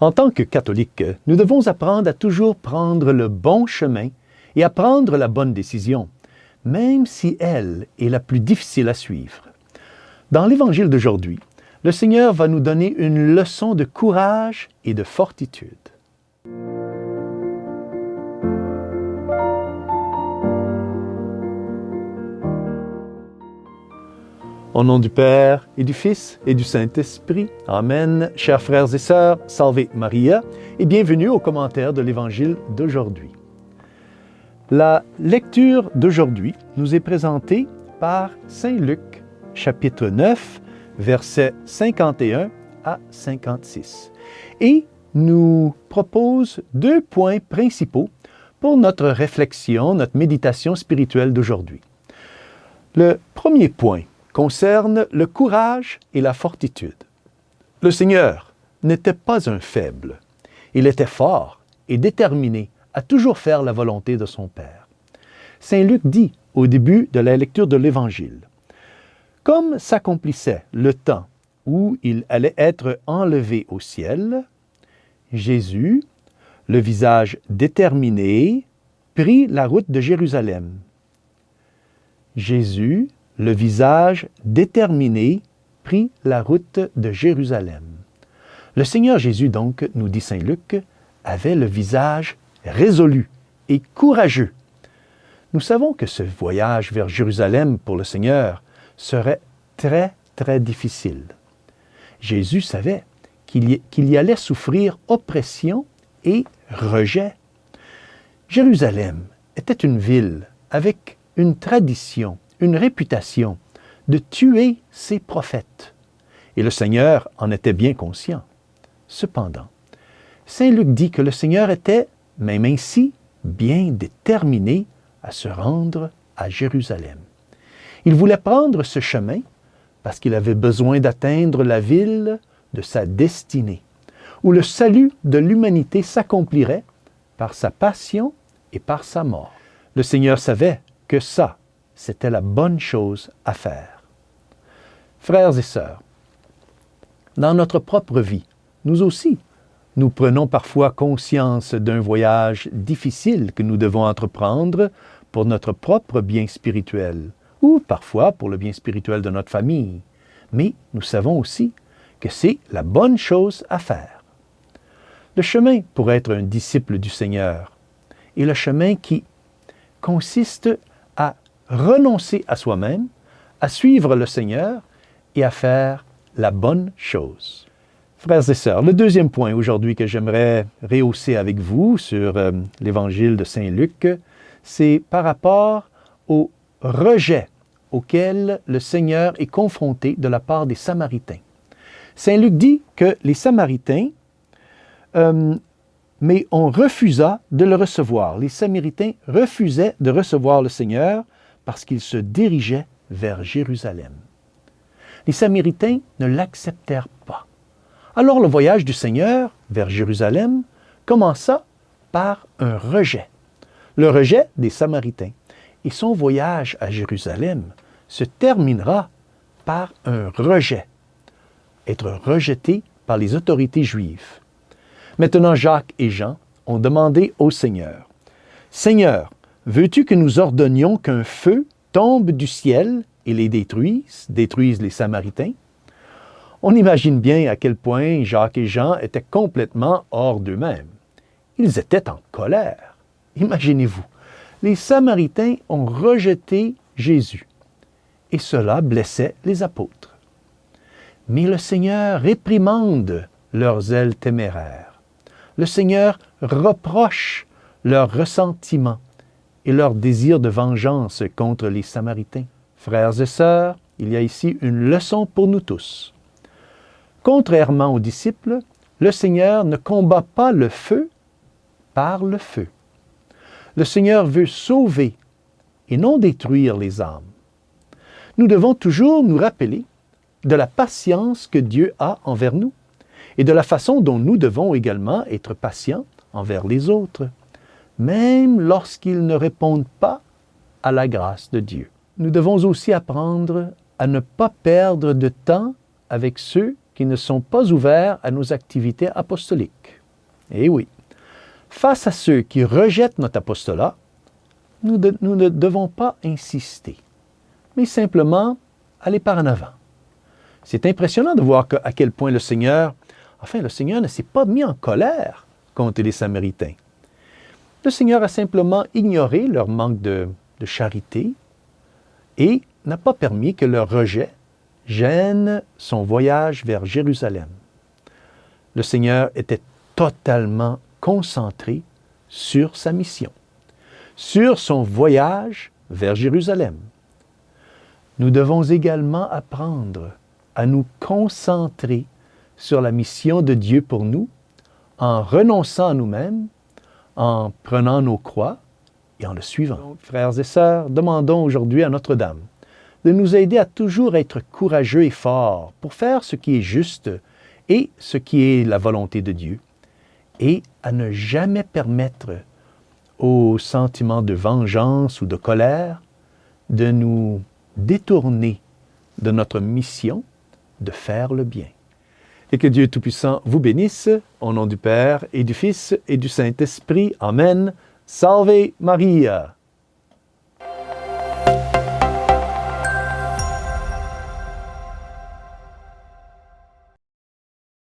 En tant que catholiques, nous devons apprendre à toujours prendre le bon chemin et à prendre la bonne décision, même si elle est la plus difficile à suivre. Dans l'Évangile d'aujourd'hui, le Seigneur va nous donner une leçon de courage et de fortitude. Au nom du Père, et du Fils, et du Saint-Esprit. Amen. Chers frères et sœurs, Salve Maria, et bienvenue au commentaire de l'Évangile d'aujourd'hui. La lecture d'aujourd'hui nous est présentée par Saint Luc, chapitre 9, versets 51 à 56, et nous propose 2 points principaux pour notre réflexion, notre méditation spirituelle d'aujourd'hui. Le premier point concerne le courage et la fortitude. Le Seigneur n'était pas un faible. Il était fort et déterminé à toujours faire la volonté de son Père. Saint Luc dit au début de la lecture de l'Évangile, « Comme s'accomplissait le temps où il allait être enlevé au ciel, Jésus, le visage déterminé, prit la route de Jérusalem. Jésus, le visage déterminé, prit la route de Jérusalem. » Le Seigneur Jésus, donc, nous dit Saint Luc, avait le visage résolu et courageux. Nous savons que ce voyage vers Jérusalem pour le Seigneur serait très, très difficile. Jésus savait qu'il y allait souffrir oppression et rejet. Jérusalem était une ville avec une tradition, une réputation de tuer ses prophètes. Et le Seigneur en était bien conscient. Cependant, Saint Luc dit que le Seigneur était, même ainsi, bien déterminé à se rendre à Jérusalem. Il voulait prendre ce chemin parce qu'il avait besoin d'atteindre la ville de sa destinée, où le salut de l'humanité s'accomplirait par sa passion et par sa mort. Le Seigneur savait que ça, c'était la bonne chose à faire. Frères et sœurs, dans notre propre vie, nous aussi, nous prenons parfois conscience d'un voyage difficile que nous devons entreprendre pour notre propre bien spirituel, ou parfois pour le bien spirituel de notre famille. Mais nous savons aussi que c'est la bonne chose à faire. Le chemin pour être un disciple du Seigneur est le chemin qui consiste à renoncer à soi-même, à suivre le Seigneur et à faire la bonne chose. Frères et sœurs, le deuxième point aujourd'hui que j'aimerais rehausser avec vous sur l'Évangile de Saint Luc, c'est par rapport au rejet auquel le Seigneur est confronté de la part des Samaritains. Saint Luc dit que les Samaritains, mais on refusa de le recevoir. Les Samaritains refusaient de recevoir le Seigneur parce qu'il se dirigeait vers Jérusalem. Les Samaritains ne l'acceptèrent pas. Alors le voyage du Seigneur vers Jérusalem commença par un rejet, le rejet des Samaritains. Et son voyage à Jérusalem se terminera par un rejet, être rejeté par les autorités juives. Maintenant, Jacques et Jean ont demandé au Seigneur, « Seigneur, veux-tu que nous ordonnions qu'un feu tombe du ciel et les détruise les Samaritains? » On imagine bien à quel point Jacques et Jean étaient complètement hors d'eux-mêmes. Ils étaient en colère. Imaginez-vous, les Samaritains ont rejeté Jésus, et cela blessait les apôtres. Mais le Seigneur réprimande leur zèle téméraire. Le Seigneur reproche leur ressentiment et leur désir de vengeance contre les Samaritains. Frères et sœurs, il y a ici une leçon pour nous tous. Contrairement aux disciples, le Seigneur ne combat pas le feu par le feu. Le Seigneur veut sauver et non détruire les âmes. Nous devons toujours nous rappeler de la patience que Dieu a envers nous et de la façon dont nous devons également être patients envers les autres, même lorsqu'ils ne répondent pas à la grâce de Dieu. Nous devons aussi apprendre à ne pas perdre de temps avec ceux qui ne sont pas ouverts à nos activités apostoliques. Eh oui, face à ceux qui rejettent notre apostolat, nous ne devons pas insister, mais simplement aller par en avant. C'est impressionnant de voir à quel point le Seigneur ne s'est pas mis en colère contre les Samaritains. Le Seigneur a simplement ignoré leur manque de charité et n'a pas permis que leur rejet gêne son voyage vers Jérusalem. Le Seigneur était totalement concentré sur sa mission, sur son voyage vers Jérusalem. Nous devons également apprendre à nous concentrer sur la mission de Dieu pour nous, en renonçant à nous-mêmes, en prenant nos croix et en le suivant. Donc, frères et sœurs, demandons aujourd'hui à Notre-Dame de nous aider à toujours être courageux et forts pour faire ce qui est juste et ce qui est la volonté de Dieu, et à ne jamais permettre aux sentiments de vengeance ou de colère de nous détourner de notre mission de faire le bien. Et que Dieu Tout-Puissant vous bénisse, au nom du Père et du Fils et du Saint-Esprit. Amen. Salve Maria!